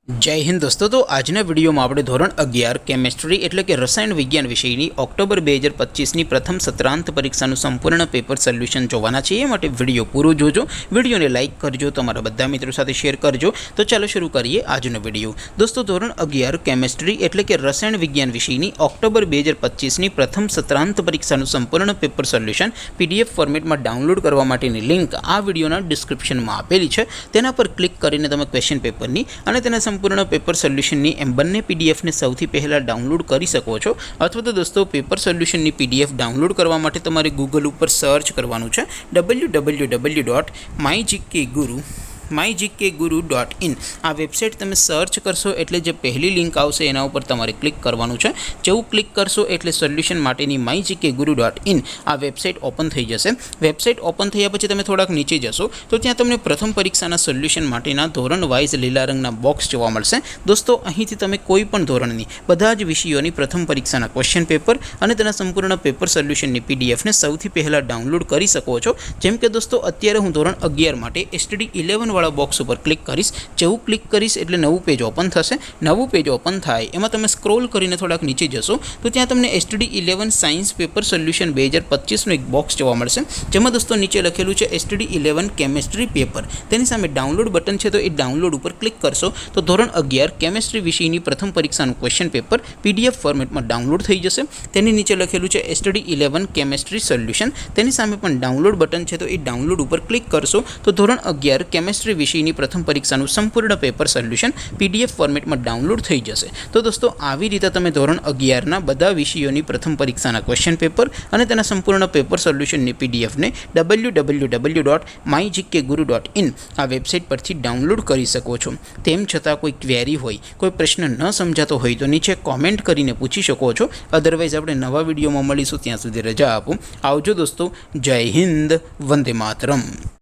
जय हिंद दोस्तों। तो આજના વિડીયોમાં આપણે ધોરણ 11 કેમેસ્ટ્રી એટલે કે રસાયણ વિજ્ઞાન વિષયની ઓક્ટોબર 2025ની પ્રથમ સત્રાંત પરીક્ષાનું સંપૂર્ણ પેપર સોલ્યુશન જોવાના છે। એ માટે વિડીયો પૂરો જોજો, વિડીયોને લાઇક કરજો, તમારા બધા મિત્રો સાથે શેર કરજો। તો ચાલો શરૂ કરીએ આજનો વિડીયો। દોસ્તો ધોરણ 11 કેમેસ્ટ્રી એટલે કે રસાયણ વિજ્ઞાન વિષયની ઓક્ટોબર 2025ની પ્રથમ સત્રાંત પરીક્ષાનું સંપૂર્ણ પેપર સોલ્યુશન પીડીએફ ફોર્મેટમાં ડાઉનલોડ કરવા માટેની લિંક આ વિડીયોના ડિસ્ક્રિપ્શનમાં આપેલી છે। તેના પર ક્લિક કરીને તમે ક્વેશ્ચન પેપરની અને તેના संपूर्ण पेपर सोल्यूशन एम बने पीडीएफ ने सौथी पहला डाउनलॉड कर सको छो। अथवा तो दोस्तों पेपर सोल्यूशन पीडीएफ डाउनलॉड करवा माटे तमारे गूगल पर सर्च करवानुं छे www.mygkguru.in आ वेबसाइट तमे सर्च करशो एटले जे पहली लिंक आवशे एना उपर तमारे क्लिक करवानुं छे। जेवुं क्लिक करशो एटले सोल्यूशन माटेनी mygkguru.in आ वेबसाइट ओपन थई जशे। वेबसाइट ओपन थया पछी तमे थोड़ाक नीचे जशो तो त्यां तमने प्रथम परीक्षाना सोल्यूशन माटेना धोरण वाइज लीला रंगना बॉक्स जोवा मळशे। दोस्तों અહીંથી તમે કોઈ પણ ધોરણની બધા જ વિષયોની પ્રથમ પરીક્ષાના ક્વેશ્ચન પેપર અને તેના સંપૂર્ણ પેપર સોલ્યુશનની પીડીએફ ને સૌથી પહેલા ડાઉનલોડ કરી શકો છો। જેમ કે દોસ્તો અત્યારે હું ધોરણ 11 માટે એસટીડી 11 वाला बॉक्स पर क्लिक करीश। जेवुं क्लिक करीश एटले नवुं पेज ओपन थशे। नवुं पेज ओपन थाय एमां तमे स्क्रॉल करीने थोड़ाक नीचे जशो तो त्यां तमने एसटीडी 11 साइंस पेपर सोल्यूशन 2025 नो एक बॉक्स जोवा मळशे। जेमां दोस्तों नीचे लखेलुं छे एसटीडी 11 केमिस्ट्री पेपर। तेनी सामे डाउनलॉड बटन छे तो ए डाउनलॉड पर क्लिक करशो तो धोरण 11 केमिस्ट्री विषयनी प्रथम परीक्षानुं क्वेश्चन पेपर पीडीएफ फॉर्मेटमां डाउनलॉड थई जशे। तेनी नीचे लखेलुं छे एसटीडी 11 केमिस्ट्री सोल्यूशन। तेनी सामे पण डाउनलॉड बटन छे तो ए डाउनलॉड पर क्लिक करशो तो धोरण 11 केमिस्ट्री विषयनी प्रथम परीक्षानुं संपूर्ण पेपर सोल्यूशन पीडीएफ फॉर्मेट में डाउनलॉड थई जशे। तो दोस्तों आवी रीते तमे धोरण 11 ना बधा विषयोनी प्रथम परीक्षाना क्वेश्चन पेपर अने तेना संपूर्ण पेपर सोल्यूशन नी पीडीएफ ने www.mygkguru.in आ वेबसाइट परथी डाउनलॉड करी सको छो। तेम छतां कोई क्वेरी होय, कोई प्रश्न न समजातो होय तो नीचे कॉमेंट करीने पूछी शको छो। अदरवाइज आपणे नवा विडियोमां मळीशुं, त्यां सुधी रजा आपो। आवजो दोस्तों। जय हिंद, वंदे मातरम।